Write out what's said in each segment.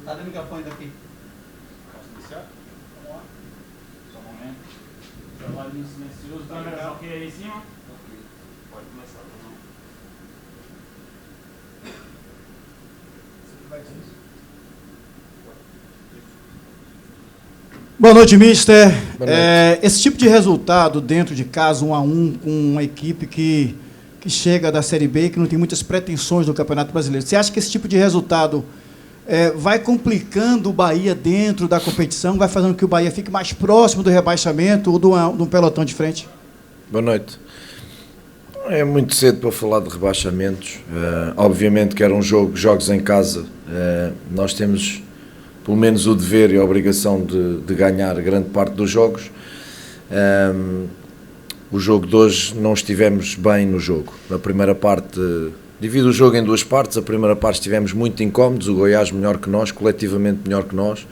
Cadê o microfone daqui? Posso iniciar? Vamos lá. Só um momento. Trabalhinho silencioso. Câmera, ok aí em cima? Ok. Pode começar, tá bom? Boa noite, mister. Esse tipo de resultado dentro de casa, 1-1, com uma equipe que chega da Série B, que não tem muitas pretensões no Campeonato Brasileiro, você acha que esse tipo de resultado vai complicando o Bahia dentro da competição, vai fazendo que o Bahia fique mais próximo do rebaixamento ou de um pelotão de frente? Boa noite. É muito cedo para falar de rebaixamentos. Obviamente que eram jogos em casa. Nós temos pelo menos o dever e a obrigação de ganhar grande parte dos jogos. O jogo de hoje não estivemos bem no jogo. Na primeira parte, divido o jogo em duas partes. A primeira parte estivemos muito incómodos, o Goiás melhor que nós, coletivamente melhor que nós.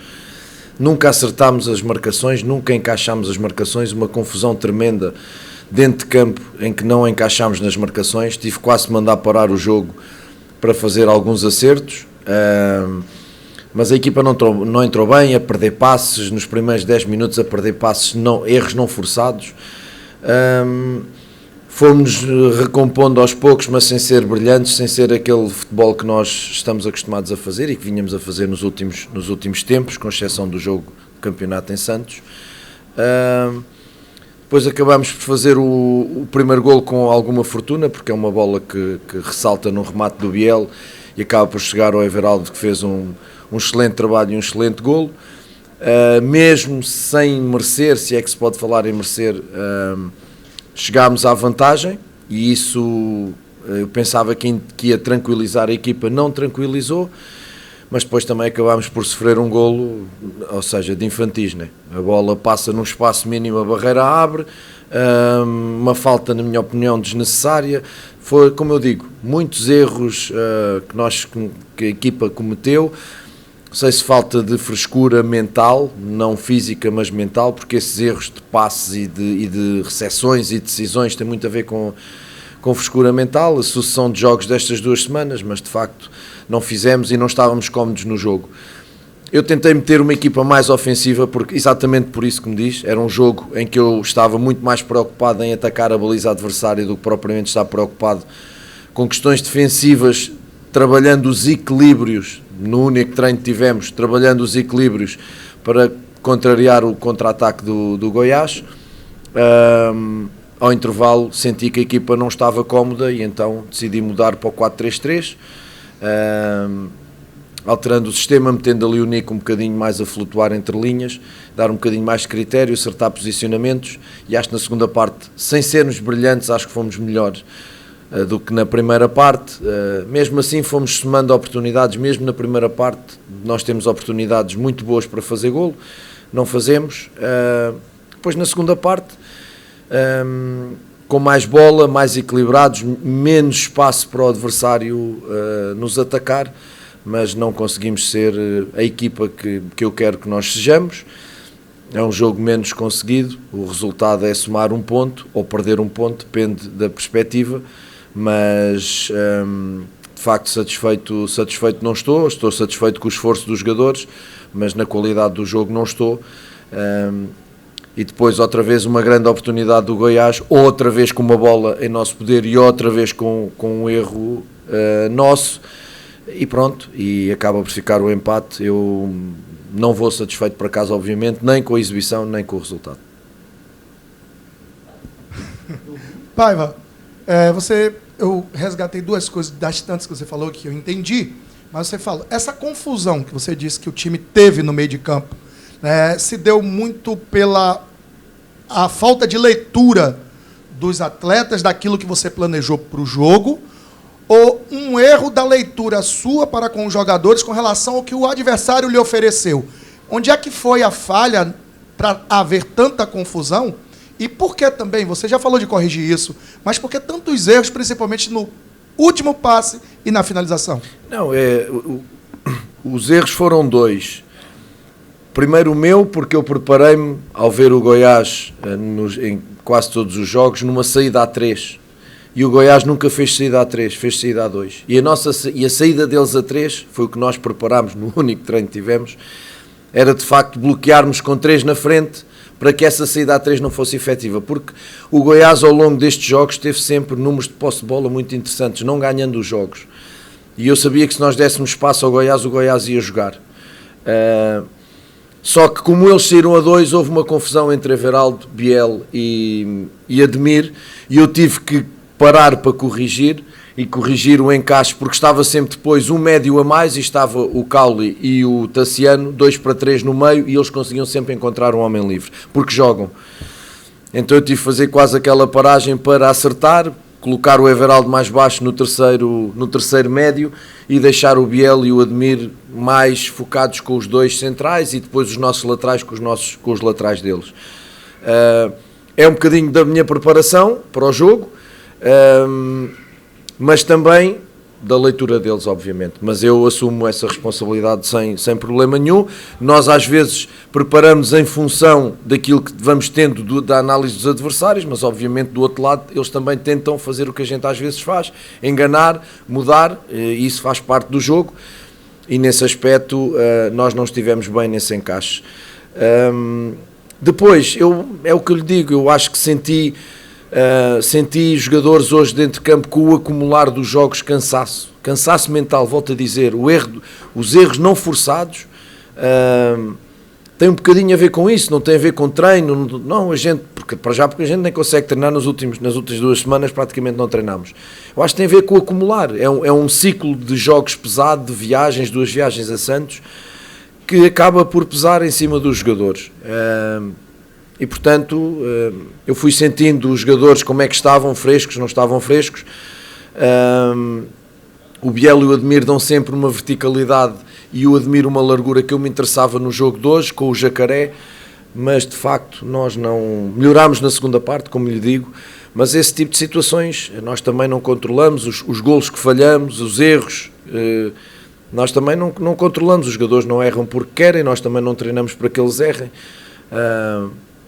Nunca acertámos as marcações, nunca encaixámos as marcações, uma confusão tremenda dentro de campo em que não encaixámos nas marcações. Tive quase de mandar parar o jogo para fazer alguns acertos. Mas a equipa não entrou bem, a perder passes, nos primeiros 10 minutos a perder passes, erros não forçados. Fomos recompondo aos poucos, mas sem ser brilhantes, sem ser aquele futebol que nós estamos acostumados a fazer e que vinhamos a fazer nos últimos tempos, com exceção do jogo de campeonato em Santos. Depois acabámos por fazer o primeiro golo com alguma fortuna, porque é uma bola que ressalta no remate do Biel e acaba por chegar ao Everaldo, que fez um excelente trabalho e um excelente golo. Mesmo sem merecer, se é que se pode falar em merecer, chegámos à vantagem e isso eu pensava que ia tranquilizar a equipa, não tranquilizou, mas depois também acabámos por sofrer um golo, ou seja, de infantis, né? A bola passa num espaço mínimo, a barreira abre, uma falta, na minha opinião, desnecessária. Foi, como eu digo, muitos erros que a equipa cometeu. Não sei se falta de frescura mental, não física, mas mental, porque esses erros de passes e de recepções e decisões têm muito a ver com frescura mental, a sucessão de jogos destas 2 semanas, mas de facto não fizemos e não estávamos cómodos no jogo. Eu tentei meter uma equipa mais ofensiva, porque exatamente por isso que me diz, era um jogo em que eu estava muito mais preocupado em atacar a baliza adversária do que propriamente estar preocupado com questões defensivas, trabalhando os equilíbrios, no único treino que tivemos, trabalhando os equilíbrios para contrariar o contra-ataque do Goiás. Ao intervalo senti que a equipa não estava cómoda e então decidi mudar para o 4-3-3, alterando o sistema, metendo ali o Nico um bocadinho mais a flutuar entre linhas, dar um bocadinho mais de critério, acertar posicionamentos, e acho que na segunda parte, sem sermos brilhantes, acho que fomos melhores do que na primeira parte. Mesmo assim fomos somando oportunidades, mesmo na primeira parte nós temos oportunidades muito boas para fazer golo, não fazemos. Depois na segunda parte, com mais bola, mais equilibrados, menos espaço para o adversário nos atacar, mas não conseguimos ser a equipa que eu quero que nós sejamos. É um jogo menos conseguido, o resultado é somar um ponto ou perder um ponto, depende da perspectiva, mas de facto satisfeito não estou satisfeito com o esforço dos jogadores, mas na qualidade do jogo não estou. E depois outra vez uma grande oportunidade do Goiás, outra vez com uma bola em nosso poder e outra vez com um erro nosso, e pronto, e acaba por ficar o empate. Eu não vou satisfeito para casa, obviamente, nem com a exibição, nem com o resultado. Paiva, eu resgatei 2 coisas das tantas que você falou que eu entendi, mas você falou, essa confusão que você disse que o time teve no meio de campo, né, se deu muito pela a falta de leitura dos atletas daquilo que você planejou para o jogo, ou um erro da leitura sua para com os jogadores com relação ao que o adversário lhe ofereceu? Onde é que foi a falha para haver tanta confusão? E por que também, você já falou de corrigir isso, mas por que tantos erros, principalmente no último passe e na finalização? Não, os erros foram 2. Primeiro o meu, porque eu preparei-me ao ver o Goiás em quase todos os jogos numa saída a 3. e o Goiás nunca fez saída a 3, fez saída a 2. E a saída deles a 3 foi o que nós preparámos no único treino que tivemos, era de facto bloquearmos com 3 na frente para que essa saída a 3 não fosse efetiva, porque o Goiás ao longo destes jogos teve sempre números de posse de bola muito interessantes, não ganhando os jogos. E eu sabia que se nós dessemos espaço ao Goiás, o Goiás ia jogar. Só que como eles saíram a 2, houve uma confusão entre Everaldo, Biel e Ademir, e eu tive que parar para corrigir o encaixe, porque estava sempre depois um médio a mais, e estava o Cauli e o Tassiano, 2 para 3 no meio, e eles conseguiam sempre encontrar um homem livre, porque jogam. Então eu tive que fazer quase aquela paragem para acertar, colocar o Everaldo mais baixo no terceiro médio e deixar o Biel e o Ademir mais focados com os 2 centrais e depois os nossos laterais com os laterais deles. É um bocadinho da minha preparação para o jogo, mas também da leitura deles, obviamente. Mas eu assumo essa responsabilidade sem problema nenhum. Nós às vezes preparamos em função daquilo que vamos tendo da análise dos adversários, mas obviamente do outro lado eles também tentam fazer o que a gente às vezes faz, enganar, mudar, e isso faz parte do jogo, e nesse aspecto nós não estivemos bem nesse encaixe. Depois, é o que eu lhe digo, eu acho que senti jogadores hoje dentro de campo com o acumular dos jogos cansaço mental, volto a dizer, os erros não forçados tem um bocadinho a ver com isso, não tem a ver com treino, não, porque a gente nem consegue treinar nas últimas 2 semanas, praticamente não treinamos. Eu acho que tem a ver com o acumular, é um ciclo de jogos pesado, de viagens, 2 viagens a Santos, que acaba por pesar em cima dos jogadores. E portanto, eu fui sentindo os jogadores como é que estavam, frescos, não estavam frescos. O Biel e o Ademir dão sempre uma verticalidade e o Ademir uma largura que eu me interessava no jogo de hoje, com o Jacaré, mas de facto nós não melhorámos na segunda parte, como lhe digo, mas esse tipo de situações nós também não controlamos, os golos que falhamos, os erros, nós também não controlamos, os jogadores não erram porque querem, nós também não treinamos para que eles errem.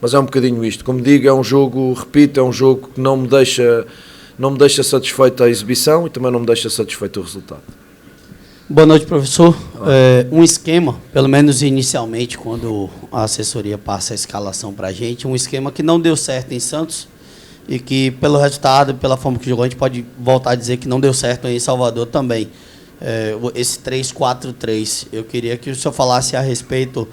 Mas é um bocadinho isto. Como digo, é um jogo, repito, é um jogo que não me deixa satisfeito a exibição e também não me deixa satisfeito o resultado. Boa noite, professor. Um esquema, pelo menos inicialmente, quando a assessoria passa a escalação para a gente, um esquema que não deu certo em Santos e que, pelo resultado, pela forma que jogou, a gente pode voltar a dizer que não deu certo em Salvador também. Esse 3-4-3. Eu queria que o senhor falasse a respeito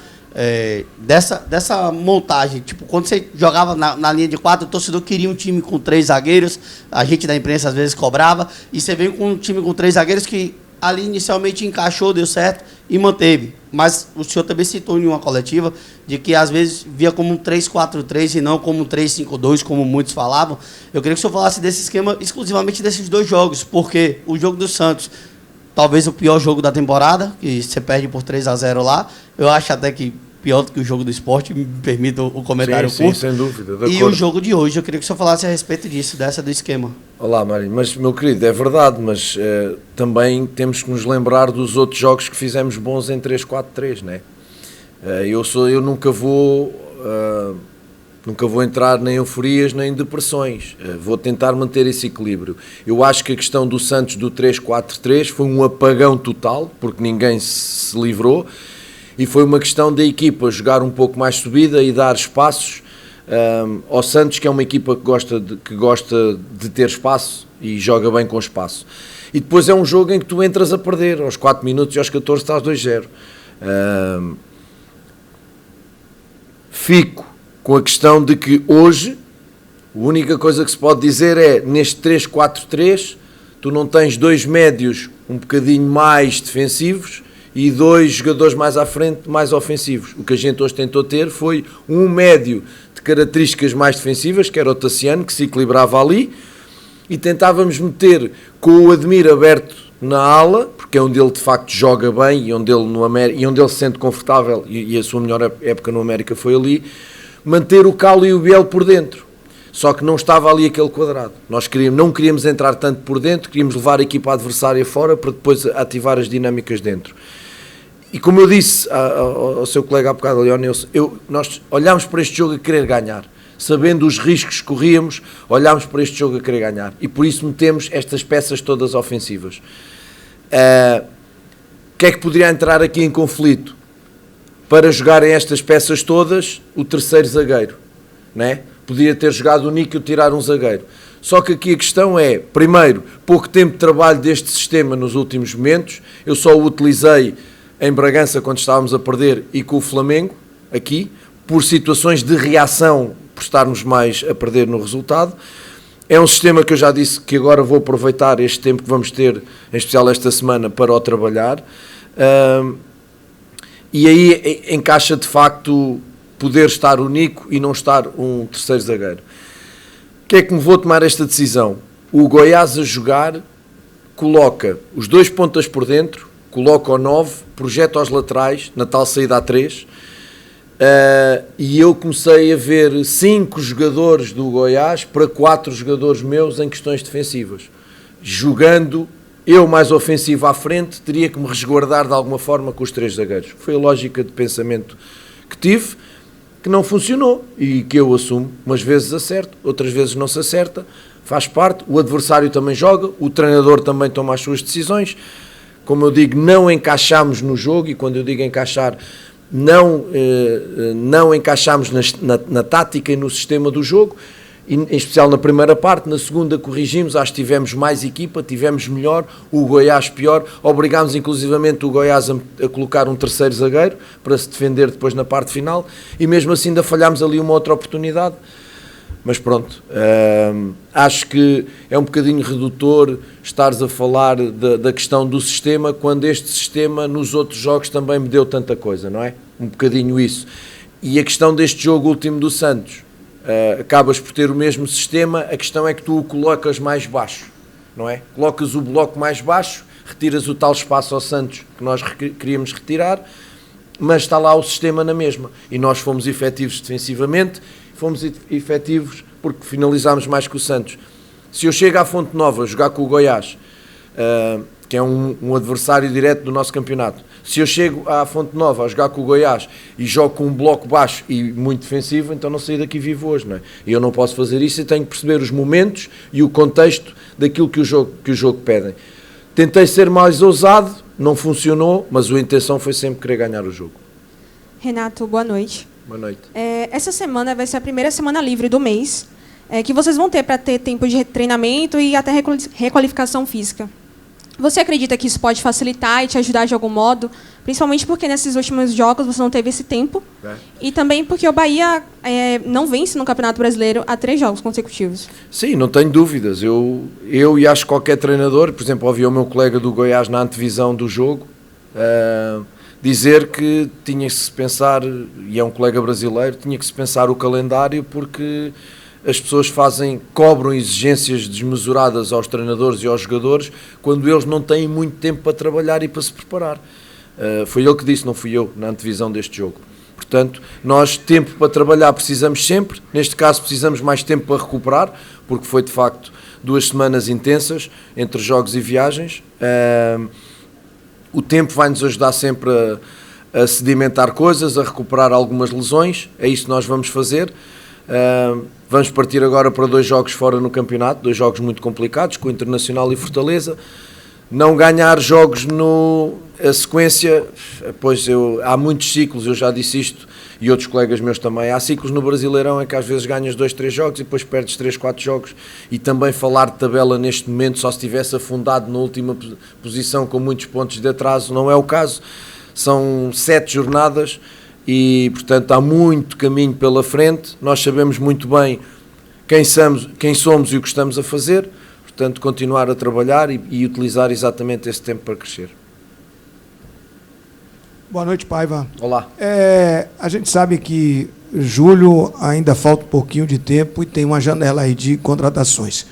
dessa montagem. Tipo, quando você jogava na linha de 4, o torcedor queria um time com 3 zagueiros, a gente da imprensa às vezes cobrava, e você veio com um time com 3 zagueiros que ali inicialmente encaixou, deu certo e manteve. Mas o senhor também citou em uma coletiva de que às vezes via como um 3-4-3 e não como um 3-5-2, como muitos falavam. Eu queria que o senhor falasse desse esquema exclusivamente desses 2 jogos, porque o jogo do Santos, talvez o pior jogo da temporada, que você perde por 3-0 lá. Eu acho até que pior do que o jogo do Sport, me permita o comentário curto. Sim, sem dúvida. E o jogo de hoje, eu queria que o senhor falasse a respeito disso, do esquema. Olá, Mário, mas, meu querido, é verdade, mas também temos que nos lembrar dos outros jogos que fizemos bons em 3-4-3, não é? Eu nunca vou entrar nem em euforias nem em depressões, vou tentar manter esse equilíbrio. Eu acho que a questão do Santos do 3-4-3 foi um apagão total, porque ninguém se livrou, e foi uma questão da equipa jogar um pouco mais subida e dar espaços ao Santos, que é uma equipa que gosta de ter espaço e joga bem com espaço. E depois é um jogo em que tu entras a perder, aos 4 minutos e aos 14 estás 2-0. Fico com a questão de que hoje a única coisa que se pode dizer é, neste 3-4-3, tu não tens 2 médios um bocadinho mais defensivos e 2 jogadores mais à frente, mais ofensivos. O que a gente hoje tentou ter foi um médio de características mais defensivas, que era o Tassiano, que se equilibrava ali, e tentávamos meter com o Ademir aberto na ala, porque é onde ele de facto joga bem e onde ele se sente confortável, e a sua melhor época no América foi ali, manter o Calo e o Biel por dentro. Só que não estava ali aquele quadrado. Nós não queríamos entrar tanto por dentro, queríamos levar a equipa adversária fora para depois ativar as dinâmicas dentro. E como eu disse ao seu colega há bocado, Leonel, nós olhámos para este jogo a querer ganhar. sabendo os riscos que corríamos, olhámos para este jogo a querer ganhar. E por isso metemos estas peças todas ofensivas. O que é que poderia entrar aqui em conflito? Para jogarem estas peças todas, o terceiro zagueiro, né? Podia ter jogado o Níquel, tirar um zagueiro. Só que aqui a questão é, primeiro, pouco tempo de trabalho deste sistema nos últimos momentos. Eu só o utilizei em Bragança quando estávamos a perder e com o Flamengo, aqui, por situações de reação, por estarmos mais a perder no resultado. É um sistema que eu já disse que agora vou aproveitar este tempo que vamos ter, em especial esta semana, para o trabalhar. E aí encaixa de facto poder estar o Nico e não estar um terceiro zagueiro. O que é que me vou tomar esta decisão? O Goiás a jogar coloca os 2 pontas por dentro, coloca o 9, projeta aos laterais, na tal saída a 3, e eu comecei a ver 5 jogadores do Goiás para 4 jogadores meus em questões defensivas. Jogando eu mais ofensivo à frente, teria que me resguardar de alguma forma com os 3 zagueiros. Foi a lógica de pensamento que tive, que não funcionou e que eu assumo. Umas vezes acerto, outras vezes não se acerta, faz parte, o adversário também joga, o treinador também toma as suas decisões. Como eu digo, não encaixámos no jogo, e quando eu digo encaixar, não encaixámos na tática e no sistema do jogo, em especial na primeira parte. Na segunda corrigimos, acho que tivemos mais equipa, tivemos melhor, o Goiás pior, obrigámos inclusivamente o Goiás a colocar um terceiro zagueiro para se defender depois na parte final, e mesmo assim ainda falhámos ali uma outra oportunidade. Mas pronto, acho que é um bocadinho redutor estares a falar da questão do sistema, quando este sistema nos outros jogos também me deu tanta coisa, não é? Um bocadinho isso. E a questão deste jogo último do Santos, acabas por ter o mesmo sistema, a questão é que tu o colocas mais baixo, não é? Colocas o bloco mais baixo, retiras o tal espaço ao Santos que nós queríamos retirar, mas está lá o sistema na mesma, e nós fomos efetivos defensivamente, fomos efetivos porque finalizámos mais que o Santos. Se eu chego à Fonte Nova a jogar com o Goiás, que é um adversário direto do nosso campeonato, se eu chego à Fonte Nova a jogar com o Goiás e jogo com um bloco baixo e muito defensivo, então não saí daqui vivo hoje, não é? E eu não posso fazer isso, e tenho que perceber os momentos e o contexto daquilo que o jogo pede. Tentei ser mais ousado, não funcionou, mas a intenção foi sempre querer ganhar o jogo. Renato, boa noite. Boa noite. Essa semana vai ser a primeira semana livre do mês, que vocês vão ter para ter tempo de treinamento e até requalificação física. Você acredita que isso pode facilitar e te ajudar de algum modo? Principalmente porque nesses últimos jogos você não teve esse tempo. E também porque o Bahia não vence no Campeonato Brasileiro há 3 jogos consecutivos. Sim, não tenho dúvidas. Eu e acho que qualquer treinador, por exemplo, ouvi o meu colega do Goiás na antevisão do jogo, dizer que tinha que se pensar, e é um colega brasileiro, tinha que se pensar o calendário, porque as pessoas cobram exigências desmesuradas aos treinadores e aos jogadores quando eles não têm muito tempo para trabalhar e para se preparar. Foi ele que disse, não fui eu, na antevisão deste jogo. Portanto, nós tempo para trabalhar precisamos sempre, neste caso precisamos mais tempo para recuperar, porque foi de facto 2 semanas intensas entre jogos e viagens. O tempo vai nos ajudar sempre a sedimentar coisas, a recuperar algumas lesões, é isso que nós vamos fazer. Vamos partir agora para 2 jogos fora no campeonato, 2 jogos muito complicados, com o Internacional e Fortaleza. Não ganhar jogos a sequência, pois há muitos ciclos, eu já disse isto, e outros colegas meus também, há ciclos no Brasileirão em que às vezes ganhas 2, 3 jogos e depois perdes 3, 4 jogos, e também falar de tabela neste momento, só se tivesse afundado na última posição com muitos pontos de atraso, não é o caso. São 7 jornadas e, portanto, há muito caminho pela frente. Nós sabemos muito bem quem somos e o que estamos a fazer. Portanto, continuar a trabalhar e utilizar exatamente esse tempo para crescer. Boa noite, Paiva. Olá. A gente sabe que julho ainda falta um pouquinho de tempo e tem uma janela aí de contratações.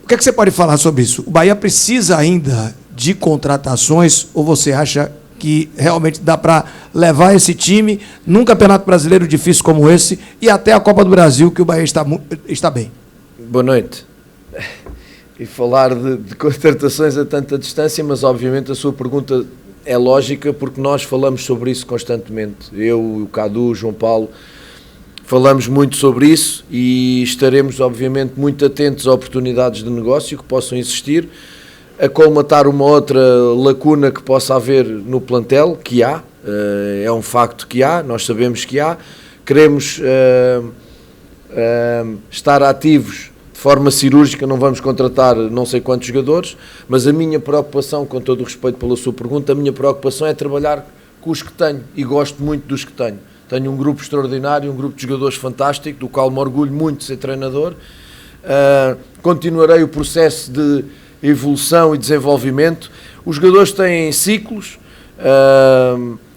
O que é que você pode falar sobre isso? O Bahia precisa ainda de contratações, ou você acha que realmente dá para levar esse time num campeonato brasileiro difícil como esse e até a Copa do Brasil, que o Bahia está bem? Boa noite. E falar de contratações a tanta distância, mas obviamente a sua pergunta é lógica, porque nós falamos sobre isso constantemente. Eu, o Cadu, o João Paulo, falamos muito sobre isso e estaremos, obviamente, muito atentos a oportunidades de negócio que possam existir, a colmatar uma outra lacuna que possa haver no plantel, que há, é um facto que há, nós sabemos que há, queremos estar ativos de forma cirúrgica, não vamos contratar não sei quantos jogadores, mas a minha preocupação, com todo o respeito pela sua pergunta, a minha preocupação é trabalhar com os que tenho, e gosto muito dos que tenho. Tenho um grupo extraordinário, um grupo de jogadores fantástico, do qual me orgulho muito de ser treinador. Continuarei o processo de evolução e desenvolvimento. Os jogadores têm ciclos,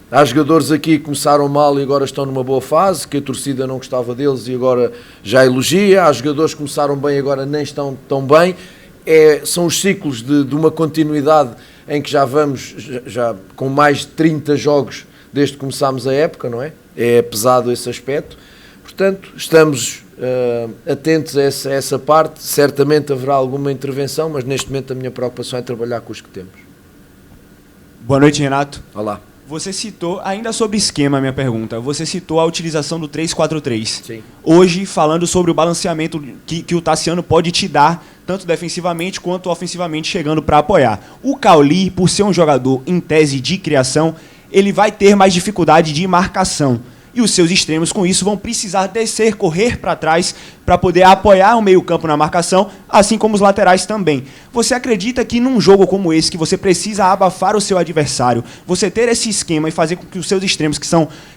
há jogadores aqui que começaram mal e agora estão numa boa fase, que a torcida não gostava deles e agora já elogia. Há jogadores que começaram bem e agora nem estão tão bem. São os ciclos de uma continuidade em que já vamos já com mais de 30 jogos desde que começámos a época, não é? É pesado esse aspecto. Portanto, estamos atentos a essa parte. Certamente haverá alguma intervenção, mas neste momento a minha preocupação é trabalhar com os que temos. Boa noite, Renato. Olá. Você citou, ainda sobre esquema, minha pergunta, você citou a utilização do 3-4-3. Sim. Hoje, falando sobre o balanceamento que o Tassiano pode te dar, tanto defensivamente quanto ofensivamente, chegando para apoiar. O Cauli, por ser um jogador em tese de criação, ele vai ter mais dificuldade de marcação. E os seus extremos, com isso, vão precisar descer, correr para trás, para poder apoiar o meio-campo na marcação, assim como os laterais também. Você acredita que num jogo como esse, que você precisa abafar o seu adversário, você ter esse esquema e fazer com que os seus extremos,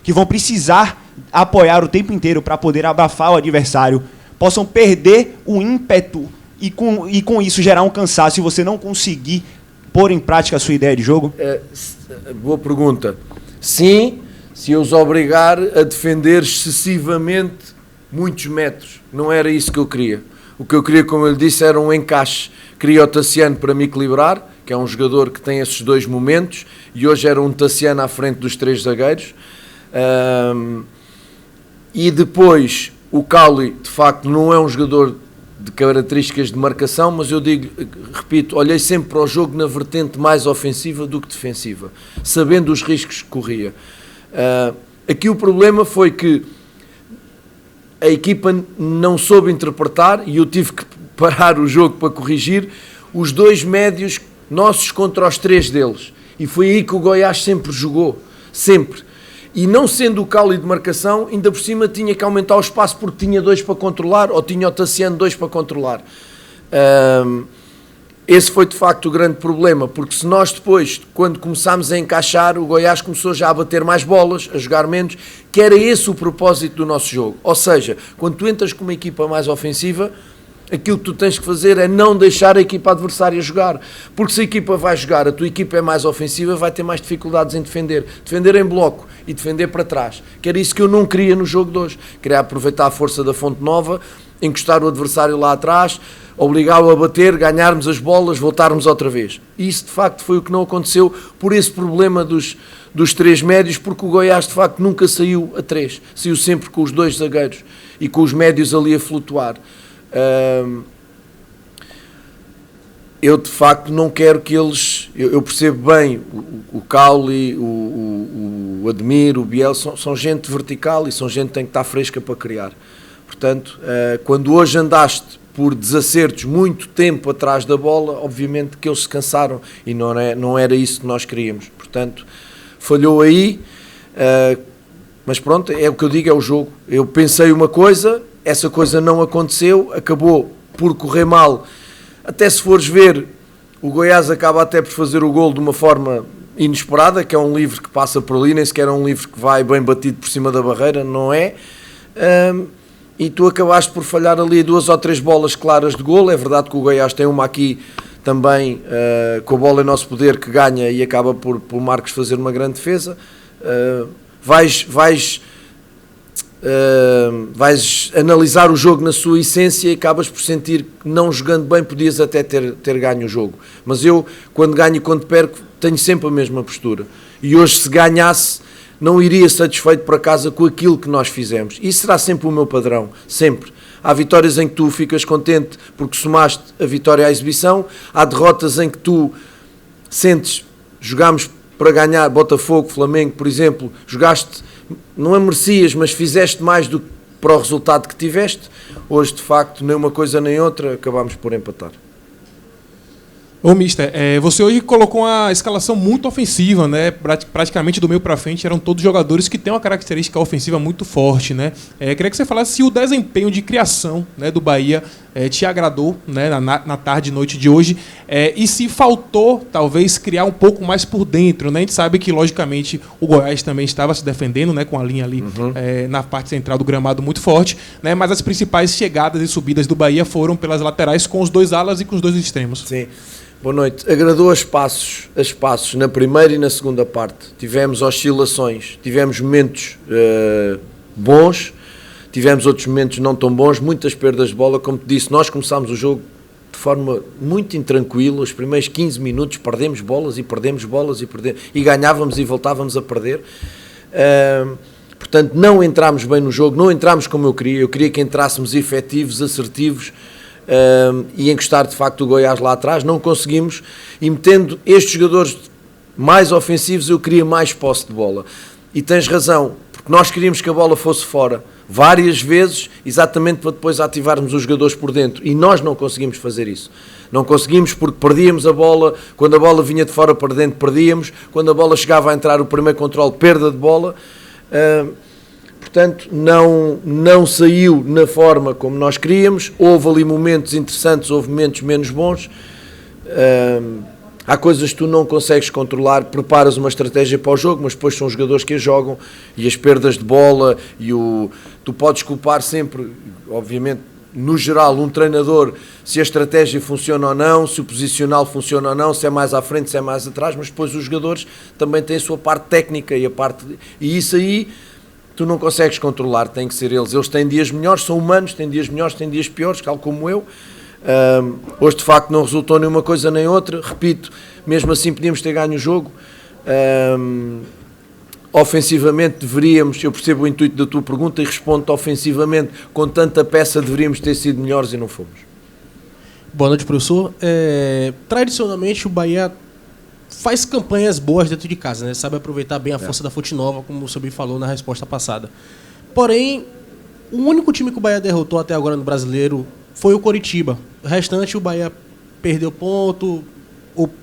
que vão precisar apoiar o tempo inteiro para poder abafar o adversário, possam perder o ímpeto e com isso gerar um cansaço e você não conseguir pôr em prática a sua ideia de jogo? Boa pergunta. Sim, se eu os obrigar a defender excessivamente muitos metros. Não era isso que eu queria. O que eu queria, como eu lhe disse, era um encaixe. Queria o Tassiano para me equilibrar, que é um jogador que tem esses dois momentos, e hoje era um Tassiano à frente dos três zagueiros. E depois, o Cauli, de facto, não é um jogador de características de marcação, mas eu repito, olhei sempre para o jogo na vertente mais ofensiva do que defensiva, sabendo os riscos que corria. Aqui o problema foi que a equipa não soube interpretar, e eu tive que parar o jogo para corrigir, os dois médios nossos contra os três deles, e foi aí que o Goiás sempre jogou, sempre. E não sendo o Cauli de marcação, ainda por cima tinha que aumentar o espaço porque tinha dois para controlar, ou tinha o Tassiano dois para controlar. Esse foi de facto o grande problema, porque se nós depois, quando começámos a encaixar, o Goiás começou já a bater mais bolas, a jogar menos, que era esse o propósito do nosso jogo. Ou seja, quando tu entras com uma equipa mais ofensiva, aquilo que tu tens que fazer é não deixar a equipa adversária jogar, porque se a equipa vai jogar, a tua equipa é mais ofensiva, vai ter mais dificuldades em defender em bloco e defender para trás, que era isso que eu não queria no jogo de hoje. Queria aproveitar a força da Fonte Nova, encostar o adversário lá atrás, obrigá-lo a bater, ganharmos as bolas, voltarmos outra vez. E isso de facto foi o que não aconteceu por esse problema dos três médios, porque o Goiás de facto nunca saiu a três, saiu sempre com os dois zagueiros e com os médios ali a flutuar. Eu de facto não quero que eles, eu percebo bem o Cauli, o Ademir, o Biel, são gente vertical e são gente que tem que estar fresca para criar. Portanto, quando hoje andaste por desacertos muito tempo atrás da bola, obviamente que eles se cansaram e não era isso que nós queríamos. Portanto, falhou aí, mas pronto, é o que eu digo, é o jogo. Eu pensei uma coisa, essa coisa não aconteceu, acabou por correr mal. Até se fores ver, o Goiás acaba até por fazer o golo de uma forma inesperada, que é um livre que passa por ali, nem sequer é um livre que vai bem batido por cima da barreira, não é? E tu acabaste por falhar ali 2 ou 3 bolas claras de golo. É verdade que o Goiás tem uma aqui também, com a bola em nosso poder, que ganha e acaba por Marcos fazer uma grande defesa. Vais analisar o jogo na sua essência e acabas por sentir que não jogando bem podias até ter ganho o jogo. Mas eu, quando ganho e quando perco, tenho sempre a mesma postura. E hoje, se ganhasse, não iria satisfeito para casa com aquilo que nós fizemos. Isso será sempre o meu padrão, sempre. Há vitórias em que tu ficas contente porque somaste a vitória à exibição, há derrotas em que tu sentes, jogámos para ganhar, Botafogo, Flamengo, por exemplo, jogaste, não a merecias, mas fizeste mais do que para o resultado que tiveste. Hoje, de facto, nem uma coisa nem outra, acabámos por empatar. Ô, mister, você hoje colocou uma escalação muito ofensiva, né? Praticamente do meio para frente eram todos jogadores que têm uma característica ofensiva muito forte, né? Queria que você falasse se o desempenho de criação, né, do Bahia te agradou, né, na tarde e noite de hoje, e se faltou, talvez, criar um pouco mais por dentro, né? A gente sabe que, logicamente, o Goiás também estava se defendendo, né, com a linha ali na parte central do gramado muito forte, né? Mas as principais chegadas e subidas do Bahia foram pelas laterais com os 2 alas e com os 2 extremos. Sim. Boa noite. Agradou a espaços na primeira e na segunda parte. Tivemos oscilações, tivemos momentos bons, tivemos outros momentos não tão bons, muitas perdas de bola. Como te disse, nós começámos o jogo de forma muito intranquila. Os primeiros 15 minutos perdemos bolas e ganhávamos e voltávamos a perder. Portanto, não entrámos bem no jogo, não entrámos como eu queria. Eu queria que entrássemos efetivos, assertivos, e encostar de facto o Goiás lá atrás. Não conseguimos, e metendo estes jogadores mais ofensivos eu queria mais posse de bola, e tens razão, porque nós queríamos que a bola fosse fora várias vezes, exatamente para depois ativarmos os jogadores por dentro, e nós não conseguimos fazer isso. Não conseguimos porque perdíamos a bola, quando a bola vinha de fora para dentro perdíamos, quando a bola chegava a entrar o primeiro controle, perda de bola. Portanto, não saiu na forma como nós queríamos. Houve ali momentos interessantes, houve momentos menos bons. Há coisas que tu não consegues controlar, preparas uma estratégia para o jogo, mas depois são os jogadores que a jogam, e as perdas de bola, tu podes culpar sempre, obviamente, no geral, um treinador, se a estratégia funciona ou não, se o posicional funciona ou não, se é mais à frente, se é mais atrás, mas depois os jogadores também têm a sua parte técnica, e isso aí tu não consegues controlar, tem que ser eles. Eles têm dias melhores, são humanos, têm dias melhores, têm dias piores, tal como eu. Hoje, de facto, não resultou nem uma coisa nem outra. Repito, mesmo assim podíamos ter ganho o jogo. Ofensivamente deveríamos, eu percebo o intuito da tua pergunta e respondo ofensivamente, com tanta peça deveríamos ter sido melhores e não fomos. Boa noite, professor. Tradicionalmente o Bahia faz campanhas boas dentro de casa, né? Sabe aproveitar bem a força da Fonte Nova, como o senhor bem falou na resposta passada. Porém, o único time que o Bahia derrotou até agora no Brasileiro foi o Coritiba. O restante, o Bahia perdeu ponto,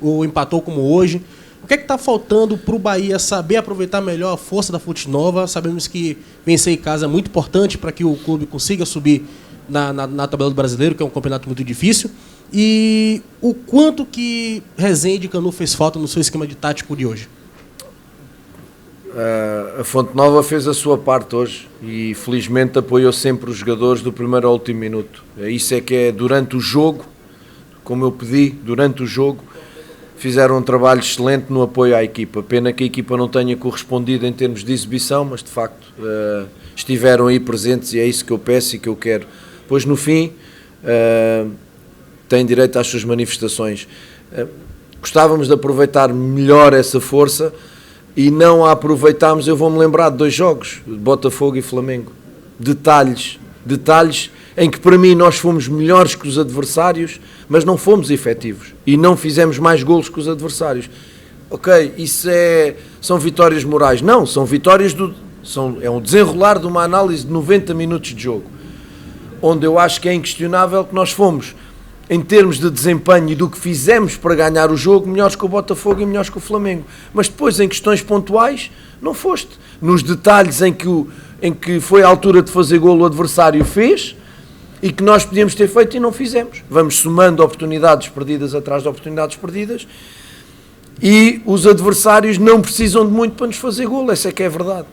ou empatou como hoje. O que é que está faltando para o Bahia saber aproveitar melhor a força da Fonte Nova? Sabemos que vencer em casa é muito importante para que o clube consiga subir na tabela do Brasileiro, que é um campeonato muito difícil. E o quanto que Rezende e Canu fez falta no seu esquema de tático de hoje? A Fonte Nova fez a sua parte hoje e felizmente apoiou sempre os jogadores do primeiro ao último minuto. Isso é que é durante o jogo, como eu pedi, durante o jogo, fizeram um trabalho excelente no apoio à equipa. Pena que a equipa não tenha correspondido em termos de exibição, mas de facto estiveram aí presentes e é isso que eu peço e que eu quero. Pois no fim têm direito às suas manifestações. Gostávamos de aproveitar melhor essa força e não a aproveitámos. Eu vou-me lembrar de 2 jogos, de Botafogo e Flamengo. Detalhes em que para mim nós fomos melhores que os adversários, mas não fomos efetivos e não fizemos mais golos que os adversários. Ok, isso são vitórias morais? Não, são vitórias é um desenrolar de uma análise de 90 minutos de jogo, onde eu acho que é inquestionável que nós fomos, em termos de desempenho e do que fizemos para ganhar o jogo, melhores que o Botafogo e melhores que o Flamengo. Mas depois, em questões pontuais, não foste. Nos detalhes em que foi a altura de fazer golo, o adversário fez, e que nós podíamos ter feito e não fizemos. Vamos somando oportunidades perdidas atrás de oportunidades perdidas, e os adversários não precisam de muito para nos fazer golo, essa é que é a verdade.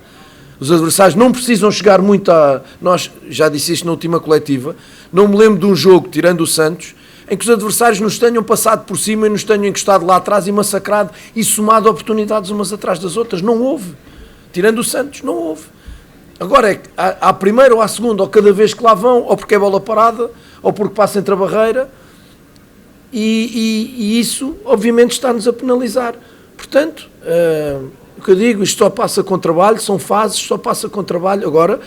Os adversários não precisam chegar muito a... Nós, já disse isto na última coletiva, não me lembro de um jogo, tirando o Santos, em que os adversários nos tenham passado por cima e nos tenham encostado lá atrás e massacrado e somado oportunidades umas atrás das outras. Não houve. Tirando o Santos, não houve. Agora, à primeira ou à segunda, ou cada vez que lá vão, ou porque é bola parada, ou porque passa entre a barreira, e isso, obviamente, está-nos a penalizar. Portanto, o que eu digo, isto só passa com trabalho, são fases, só passa com trabalho. Agora,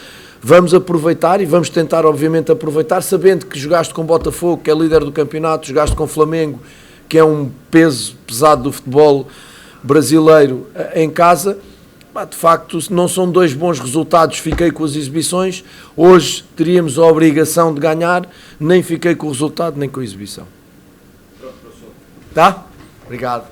vamos aproveitar e vamos tentar, obviamente, aproveitar, sabendo que jogaste com Botafogo, que é líder do campeonato, jogaste com Flamengo, que é um peso pesado do futebol brasileiro em casa, pá, de facto, não são 2 bons resultados, fiquei com as exibições, hoje teríamos a obrigação de ganhar, nem fiquei com o resultado, nem com a exibição. Tá? Obrigado.